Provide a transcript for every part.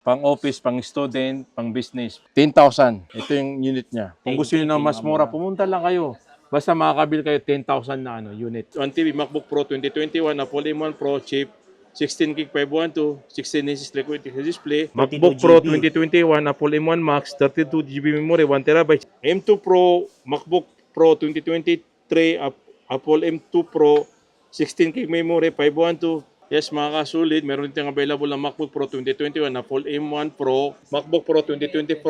Pang office, pang student, pang business. 10,000. Ito yung unit niya. Kung gusto niyo na mas mura, pumunta lang kayo. Basta makakabil kayo 10,000 na unit. 1 TV MacBook Pro 2021 na Apple M1 Pro chip, 16 gig 512, 16 inches liquid display. MacBook Pro 2021 Apple M1 Max, 32 GB memory, 1 TB. M2 Pro, MacBook Pro 2023 Apple M2 Pro, 16 gig memory, 512. Yes, mga kasulit, meron din available na MacBook Pro 2021 na Apple M1 Pro, MacBook Pro 2024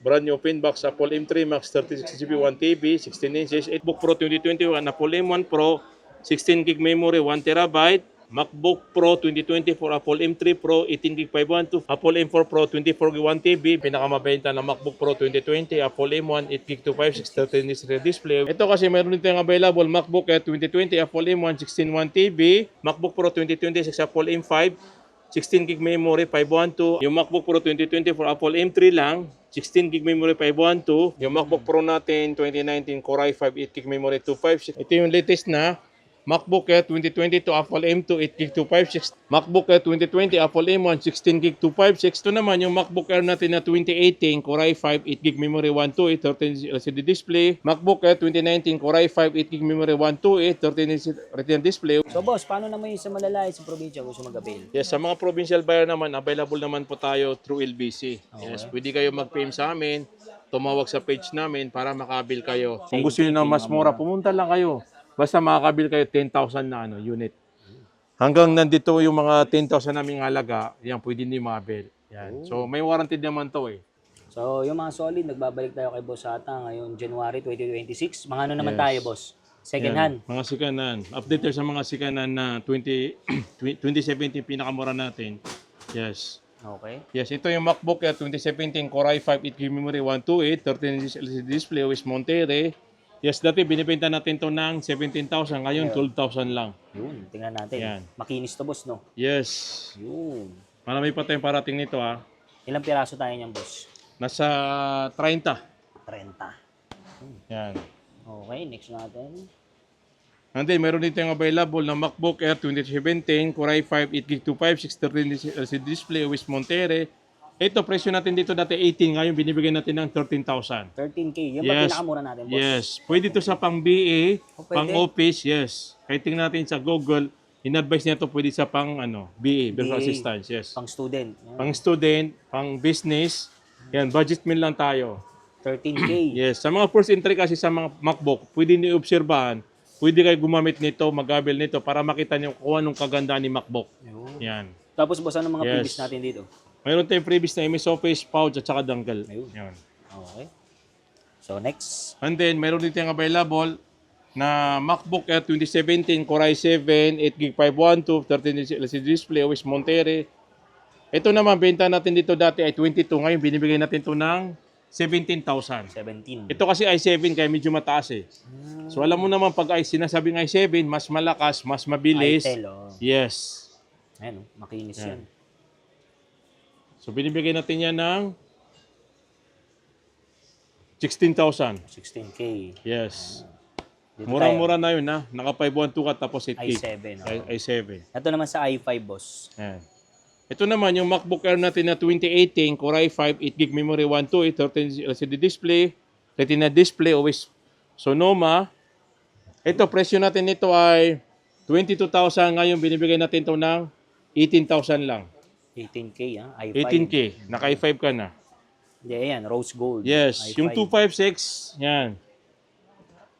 brand new open box, Apple M3 Max 36GB 1TB, 16 inches, MacBook Pro 2021 na Apple M1 Pro, 16 gig memory, 1 TB, MacBook Pro 2024 Apple M3 Pro, 18 gig 512, Apple M4 Pro 24 gig 1TB, pinakamabenta na MacBook Pro 2020, Apple M1 8 gig 256, 13 inch display. Ito kasi meron din tayong available MacBook Air 2020 Apple M1 16 1TB, MacBook Pro 2026 Apple M5 16 gig memory 512, yung MacBook Pro 2024 Apple M3 lang 16 gig memory 512, yung MacBook Pro natin 2019 Core i5 8 gig memory 256. Ito yung latest na MacBook Air 2022 Apple M2 8 gig 256, MacBook Air 2020 Apple M1 16 gig 256. Ito naman yung MacBook Air natin na 2018 Core i5 8 gig memory 128 13 LCD display, MacBook Air 2019 Core i5 8 gig memory 128 13 inch Retina display. So boss, paano naman yung sa malalaya sa probinsya gusto mag-avail? Yes, sa mga provincial buyer naman, available naman po tayo through LBC. Yes, pwede kayo mag-PM sa amin, tumawag sa page namin para makabil kayo. Kung gusto niyo na mas mura, pumunta lang kayo. Basta makakabil kayo 10,000 na unit. Hanggang nandito yung mga 10,000 naming halaga, yan pwede niyo makabil. Yan. So may warranty naman to eh. So yung mga solid, nagbabalik tayo kay Boss Ata ngayon January 2026. Mga ano naman tayo boss? Second hand. Mga sikanan. Update tayo sa mga sikanan na 2017 pinakamura natin. Yes. Okay. Yes, ito yung MacBook Air 2017 Core i5 8 GB memory 128, 13 inch LCD display with Monterey. Yes, dati binibenta natin to ng 17,000, ngayon 12,000 lang. Yun, tingnan natin. Yan. Makinis to boss, no? Yes. Yun. Marami pa tayong parating nito ha. Ilang piraso tayo niyan boss? Nasa 30. 30. Yan. Okay, next natin. And then, meron dito yung available na MacBook Air 2017 Core i5 8 GB 256, 13 inch LCD display with Monterey. Ito, presyo natin dito dati 18, ngayon binibigyan natin ng 13,000. 13K. Yung ba pinakamura natin, boss? Yes. Pwede to sa pang BA, pwede. pang office, yes. Kahit tingnan natin sa Google, in-advise niya to pwede sa pang BA, virtual assistance, yes. Pang student. Yan. Pang student, pang business, yan, budget meal lang tayo. 13K. Yes. Sa mga first entry kasi sa mga MacBook, pwede niyo obserbahan, pwede kayo gumamit nito, mag-avail nito para makita niyo kung anong kagandaan ni MacBook. Yan. Tapos boss, ano mga Yes. previous natin dito? Mayroon tayong previous na MS Office, pouch at saka dongle. Ayun. Yan. Okay. So next. And then, mayroon din tayong available na MacBook Air 2017 Core i7 8 gig 512 13 inch LCD display with Monterey. Ito naman, benta natin dito dati ay 22. Ngayon, binibigay natin ito ng 17,000. 17. Ito kasi i7 kaya medyo mataas eh. So alam mo naman pag sinasabing i7, mas malakas, mas mabilis. Itel, oh. Yes. Ayan, makinis Yan. yan. So binibigay natin yan ng 16,000. 16K. Yes. Dito Murang-mura na yun ha. Naka 512 ka tapos 8 gig. i7. Oh. i7. Ito naman sa i5, boss. Yan. Ito naman yung MacBook Air natin na 2018 Core i5 8 gig memory 128 13 LCD display, Retina display with Sonoma. Ito presyo natin nito ay 22,000, ngayon binibigay natin ito ng 18,000 lang. 18K, ha? i5. 18K, naka i5 ka na. Hindi, ayan, rose gold. Yes, i5. yung 256, yan.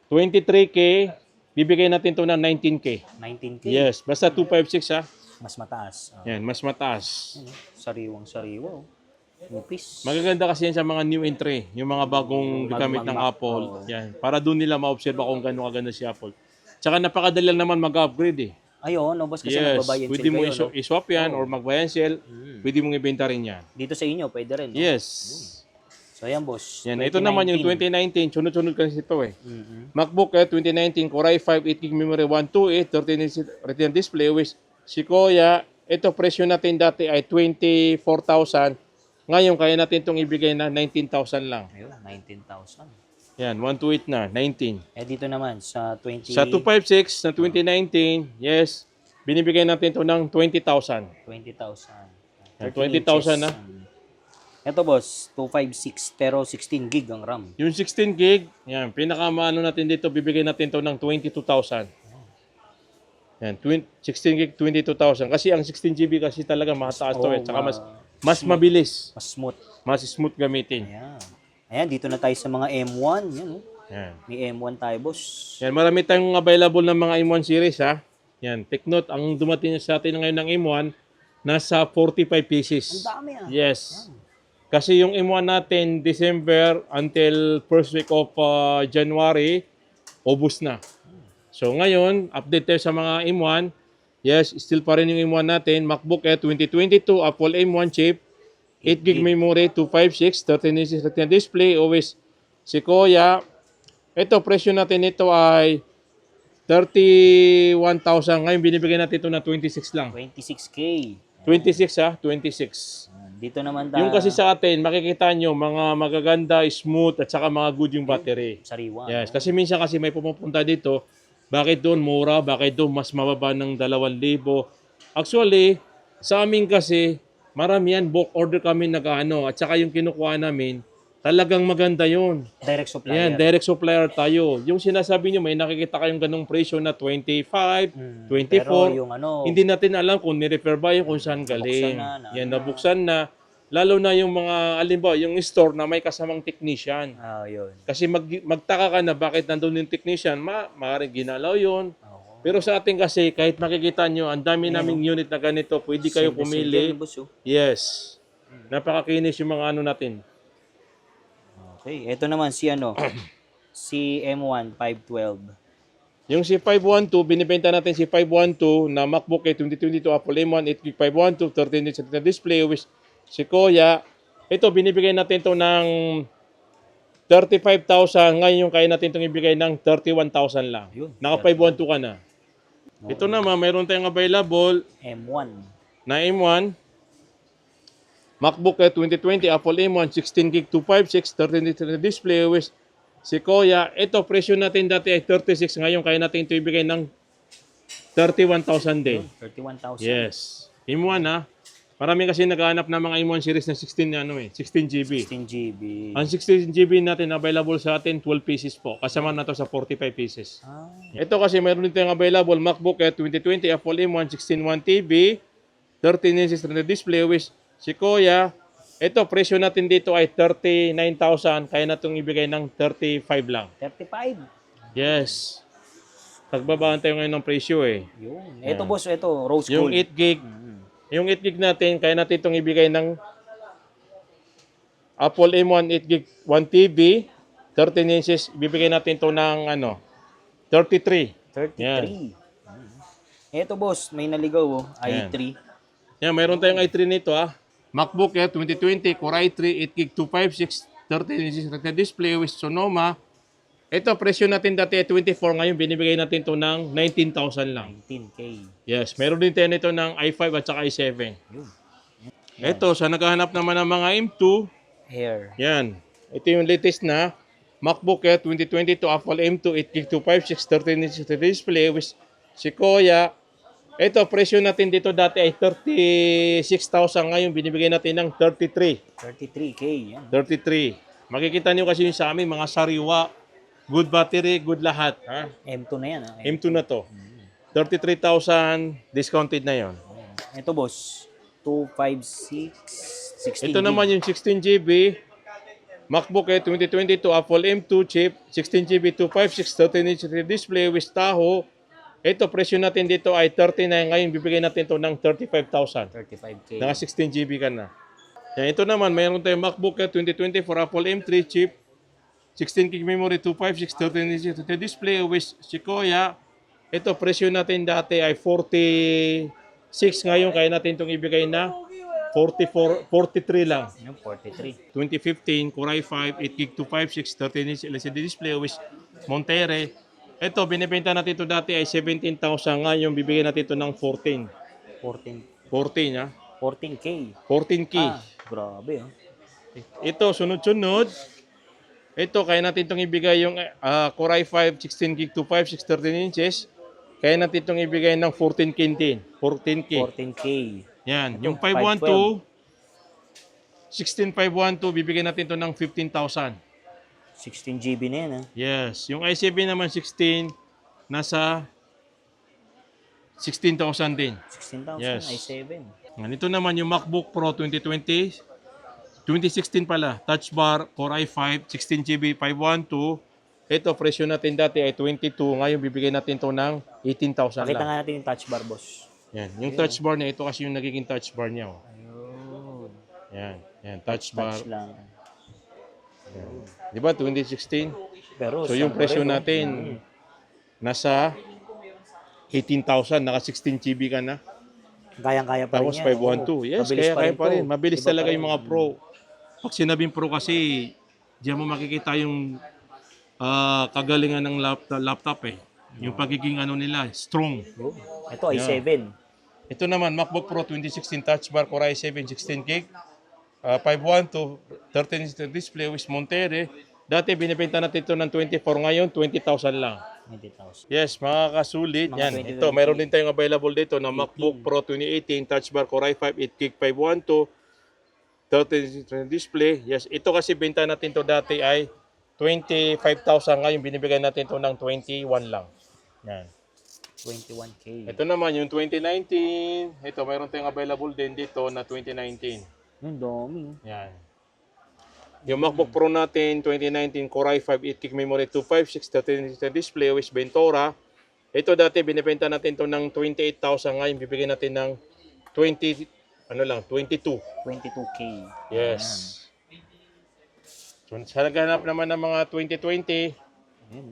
23K, bibigay natin ito ng 19K. 19K. Yes, basta 256 ha. Mas mataas. Oh. Yan, mas mataas. Sariwang-sariwa. Oh. Nupis. Magaganda kasi yan sa mga new entry, yung mga bagong gamit ng Apple. Yan, para doon nila ma-observe kung gaano kaganda si Apple. Tsaka napakadali lang naman mag-upgrade eh. Ayun, no, boss, kasi Yes, nagbabayan pwede mo kayo, no? i-swap yan or mag-buy and sell. Pwede mong ibenta rin yan. Dito sa inyo, pwede rin. No? Yes. So, ayan, boss. Yan, ito naman yung 2019, sunod-sunod kasi ito eh. MacBook Air 2019 Core i5 8 gig memory 128 13 inch Retina display with Sequoia. Ito presyo natin dati ay 24,000. Ngayon kaya natin itong ibigay na 19,000 lang. Ayun, 19,000. Yan, 128 na, 19. Eh, dito naman, sa 20... Sa 256 na 2019, yes, binibigay natin ito ng 20,000. 20,000. Yan, 20,000 na. Ito boss, 256 pero 16 gig ang RAM. Yung 16 gig, yan, pinakamaano natin dito, bibigay natin to ng 22,000. Yan, 16 gig, 22,000. Kasi ang 16 GB kasi talaga mataas to eh. Tsaka mas mabilis. Mas smooth. Mas smooth gamitin. Ayan. Ayan, dito na tayo sa mga M1. Yan, oh. Yan. May M1 tayo, boss. Yan, marami tayong available ng mga M1 series ha. Yan, take note, ang dumating sa atin ngayon ng M1, nasa 45 pieces. Ang dami ah. Yes. Kasi yung M1 natin, December until first week of January, ubus na. So ngayon, update tayo sa mga M1. Yes, still pa rin yung M1 natin. MacBook Air 2022, Apple M1 chip, 8 gig memory, 256, 13 inches Retina display, OS Sequoia. Ito, presyo natin ito ay 31,000. Ngayon, binibigyan natin ito na 26 lang. 26K. 26 ha, 26. Dito naman tayo. Yung kasi sa atin, makikita nyo, mga magaganda, smooth, at saka mga good yung battery. Sariwa. Yes, kasi minsan kasi may pumupunta dito, bakit doon mura, bakit doon mas mababa ng 2,000. Actually, sa amin kasi, marami yan, bulk order kami nag-ano, at saka yung kinukuha namin, talagang maganda yun. Direct supplier. Yan, direct supplier tayo. Yung sinasabi nyo, may nakikita kayong ganong presyo na 25, 24. Pero yung ano, Hindi natin alam kung ni-refer ba yun, kung saan galing. Yan, nabuksan na. Lalo na yung mga, alimbawa, yung store na may kasamang technician. yun. Kasi magtaka ka na bakit nandun yung technician, maaaring ginalaw yun. Oo. Pero sa atin kasi, kahit makikita nyo, ang dami naming unit na ganito, pwede kayo pumili. Boss, oh. Yes. Napakakinis yung mga ano natin. Okay, ito naman si ano, si M1 512. Yung si 512, binibenta natin si 512 na MacBook Air 2022 Apple M1 8GB 512, 13-inch Retina display with Sequoia. Ito, binibigay natin to ng 35,000. Ngayon yung kaya natin itong ibigay ng 31,000 lang. Yun, Naka 512 ka na. Ito naman, mayroon tayong available M1. na M1. MacBook Air 2020 Apple M1 16GB 256, 13-inch Retina display with Sequoia. Ito, presyo natin dati ay 36. Ngayon kaya natin ito ibigay ng 31,000 din. 31,000. Yes. M1 ha. Marami kasi naghahanap ng mga M1 series na 16 GB. 16GB. Ang 16 GB natin available sa atin 12 pieces po. Kasama na to sa 45 pieces. Ito kasi mayroon din tayong available MacBook Air 2020 Apple M1 16 1TB 13 inches Retina display with Sequoia. Ito presyo natin dito ay 39,000 kaya na itong ibigay ng 35 lang. 35. Yes. Pagbabaan tayo ngayon ng presyo eh. Yun. Ito boss, ito rose Yung gold. 8 gig. Yung 8 gig natin, kaya natin itong ibigay ng Apple M1 8 gig 1TB, 13 inches, ibibigay natin ito ng 33. 33. Yan. Ito boss, may naligaw oh, i3. Yan, mayroon tayong i3 nito MacBook Air 2020 Core i3 8 gig 256, 13 inches Retina display with Sonoma. Ito, presyo natin dati ay 24, ngayon binibigay natin ito ng 19,000 lang. 19K. Yes, meron din tayo nito ng i5 at saka i7. Yun. Ito, sa naghahanap naman ng mga M2, Hair. yan. Ito yung latest na MacBook Air 2022 Apple M2 8GB 256 13-inch display with Sequoia. Ito, presyo natin dito dati ay 36,000. Ngayon, binibigay natin ng 33. 33K. Yan. 33. Makikita niyo kasi yung sa amin, mga sariwa, good battery, good lahat. Ha? M2 na yan. M2 na to. 33,000, discounted na yon. Ito boss, 256, 16 Ito naman yung 16GB MacBook Air 2022 Apple M2 chip, 16GB 256, 13-inch display with Tahoe. Ito, presyo natin dito ay 39. Ngayon, bibigyan natin ito ng 35,000. 35K. Naka 16GB ka na. Yan, ito naman, mayroon tayong MacBook Air 2020 for Apple M3 chip, 16 gig memory, 256, 13-inch display with Sequoia. Ito, presyo natin dati ay 46. Ngayon, kaya natin itong ibigay na 43 lang. Yung 43. 2015, Core i5, 8 gig 256, 13-inch LCD display with Monterey. Ito, binibenta natin ito dati ay 17,000. Ngayon, bibigyan natin ito ng 14. 14, ha? 14K. 14K. Grabe Ito, sunod-sunod. Ito, kaya natin itong ibigay yung Core i5, 16 gig 256, 13 inches. Kaya natin itong ibigay ng 14K din. 14K. 14K. Yan. Ito, Yung 512, 16512, bibigyan natin to ng 15,000. 16 GB na yan, ha? Yes. Yung i7 naman 16, nasa 16,000 din. 16,000, Yes. i7. Ito naman yung MacBook Pro 2020, 2016 pala, touch bar, Core i5, 16GB, 512. Ito, presyo natin dati ay 22. Ngayon, bibigyan natin to ng 18,000 Pakita lang. nga natin yung touch bar, boss. Yan. Yung touch bar niya, ito kasi yung nagiging touch bar niya. Oh. Ayun. Yan. Yan, touch bar. Touch lang. Di ba, 2016? Pero, So, yung saan presyo pa rin, oh? natin, nasa 18,000. Naka 16GB ka na. Kayang-kaya pa rin Tapos yan. 512. Yes, Mabilis kaya pa rin. to. Mabilis Iba talaga pa rin. yung mga Pro. Pag sinabing Pro kasi, diyan mo makikita yung kagalingan ng laptop eh. Yung pagiging ano nila, strong. Oh, ito, i7. Ito naman, MacBook Pro 2016 Touch Bar Core i7 16GB. 512, 13-inch display with Monterey. Dati binibenta natin ito ng 24, ngayon 20,000 lang. 20,000. Yes, mga kasulit. Mga Yan, 2020. ito, meron din tayong available dito na MacBook Pro 2018 Touch Bar Core i5 8GB 512, 13-inch display. Yes, ito kasi benta natin to dati ay 25,000, ngayon binibigay natin to ng 21 lang. Yan. 21K. Ito naman yung 2019. Ito, meron tayong available din dito na 2019. Yung dami. Yan. Yung MacBook Pro natin, 2019 Core i5 8GB memory 256, 13-inch display with Ventura. Ito dati binibenta natin to ng 28,000, ngayon bibigyan natin ng 22. 22K. Yes. So, sa naghanap naman ng mga 2020, Ayan.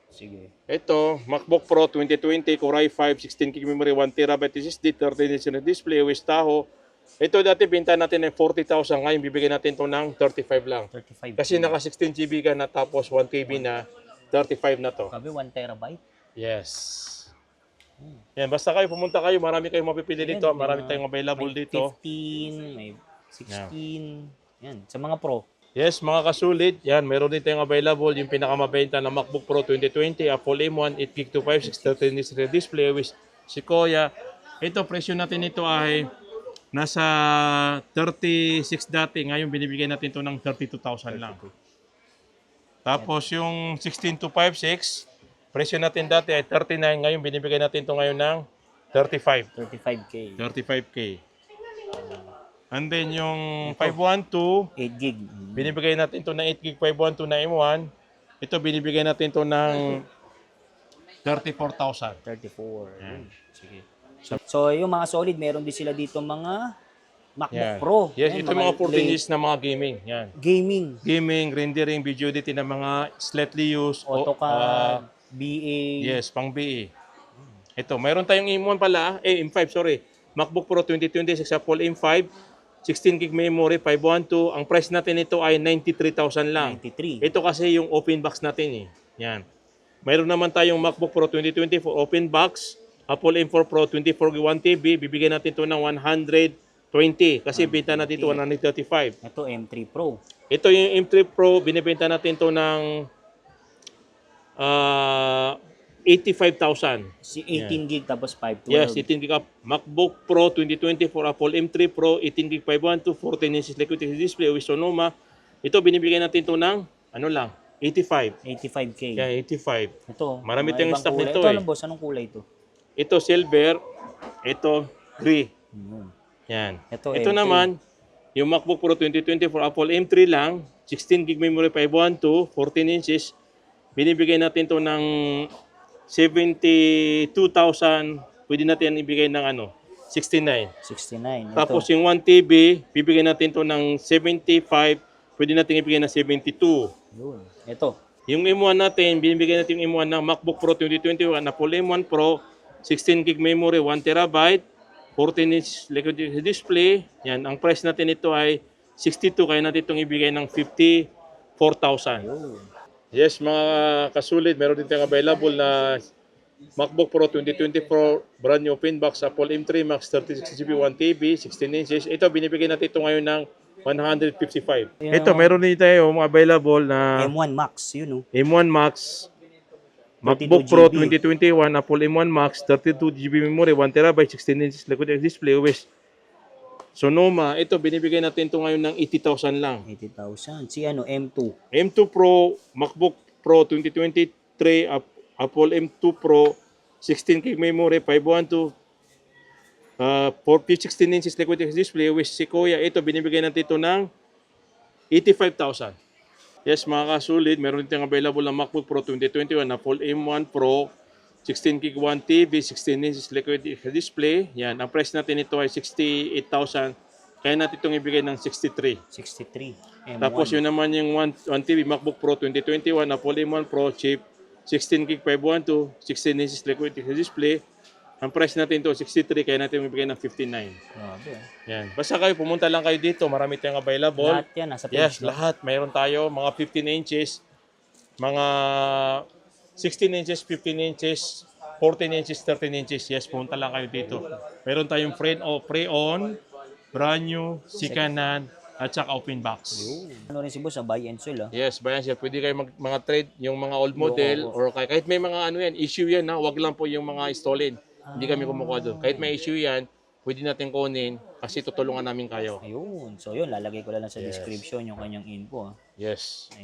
Sige. ito, MacBook Pro 2020 Core i5 16GB memory 1TB SSD 13-inch display with Tahoe. Ito dati binta natin ng 40,000, ngayon bibigyan natin to ng 35 lang. 35. Kasi naka 16GB ka na tapos 1TB na, 35 na to. Sabi, 1 terabyte. Yes. Yan, basta kayo pumunta kayo, marami kayong mapipili dito, Ayan, marami tayong available May dito. 15, may 16. Yan, sa mga pro. Yes, mga kasulit, yan, meron din tayong available yung pinakamabenta na MacBook Pro 2020, Apple M1, 8GB 256, 13-inch display with Sequoia. Ito, presyo natin ito ay nasa 36 dati, ngayon binibigyan natin ito ng 32,000 lang. Tapos yung 16256, presyo natin dati ay 39, ngayon binibigyan natin ito ngayon ng 35. 35K. 35K. And then yung 512, 8 gig. binibigay natin ito ng 8GB 512 na M1. Ito binibigay natin ito ng 34,000. 34. Sige. So, yung mga solid, meron din sila dito mga MacBook Yan. Pro. Yes, Ayan, ito yung mga 14 inches na mga gaming. Yan. gaming. Gaming, rendering, video editing ng mga slightly used. AutoCAD, BA. Yes, pang BE. Ito, mayroon tayong M1 pala. M5, sorry. MacBook Pro 2026 Apple M5. 16GB memory, 512. Ang price natin ito ay 93,000 lang. 93. Ito kasi yung open box natin eh. Yan. Mayroon naman tayong MacBook Pro 2020 for open box. Apple M4 Pro 24GB 1TB. Bibigyan natin ito ng 120. Kasi benta natin ito 135. Ito, M3 Pro. Ito yung M3 Pro. Binibenta natin ito ng 85,000. Si 18 gig tapos 512. Yes, 18GB MacBook Pro 2020 for Apple M3 Pro, 18GB 512, 14 inches liquid display with Sonoma. Ito binibigyan natin ito ng ano lang, 85. 85K. Yeah, 85. Ito. Marami mga tayong ibang stock kulay. nito Ito, eh. ano boss? Anong kulay ito? Ito silver, ito gray. Yun. Yan. Ito, Ito M3. naman, yung MacBook Pro 2020 for Apple M3 lang, 16GB memory 512, 14 inches. Binibigay natin ito ng 72,000. Pwede natin ibigay ng ano, 69. 69. Ito. Tapos yung 1TB, bibigyan natin to ng 75, pwede natin ibigay ng 72. Yun. Ito. Yung M1 natin, binibigyan natin yung M1 ng MacBook Pro 2021, Apple M1 Pro, 16GB memory, 1TB, 14-inch liquid display. Yan, ang price natin ito ay 62, kaya natin itong ibigay ng 54,000. Yun. Yes, mga kasulit, meron din tayong available na MacBook Pro 2024 brand new open box, Apple M3 Max 36GB 1TB 16 inches. Ito binibigyan natin ito ngayon ng 155. Yan Ito ang- meron din tayo mga available na M1 Max. Yun, oh. M1 Max, MacBook 32 Pro GB. 2021, Apple M1 Max 32GB memory, 1TB 16 inches liquid display with Sonoma, ito binibigay natin to ngayon ng 80,000 lang. 80,000. Si ano, M2. M2 Pro, MacBook Pro 2023, Apple M2 Pro, 16 gig memory, 512, 16 inches liquid display with Sequoia. Ito, binibigay natin ito ng 85,000. Yes, mga kasulit, meron din available na MacBook Pro 2021 na full M1 Pro, 16 gig 1 TV, 16 inches liquid display. Yan, ang price natin ito ay 68,000. Kaya natin itong ibigay ng 63. 63. M1. Tapos yun naman yung 1 TV MacBook Pro 2021 na full M1 Pro chip, 16 gig 512, 16 inches liquid display. Ang price natin ito 63, kaya natin ibigay ng 59. Grabe. Yan. Basta kayo, pumunta lang kayo dito, marami tayong available. Lahat yan, nasa page. Yes, no? lahat. Mayroon tayo, mga 15 inches, mga 16 inches, 15 inches, 14 inches, 13 inches. Yes, pumunta lang kayo dito. Mayroon tayong pre-on, brand new, second-hand, at saka open box. Ano rin si boss, buy and sell. Ah. Yes, bayan siya. Pwede kayo mga trade, yung mga old model, or kahit may mga ano yan, issue yan, ha? Wag lang po yung mga stolen. Hindi kami kumukuha doon. Kahit may issue yan, pwede natin kunin kasi tutulungan namin kayo. Ayun. So yun, lalagay ko lang sa description yung kanyang info. Ah. Yes.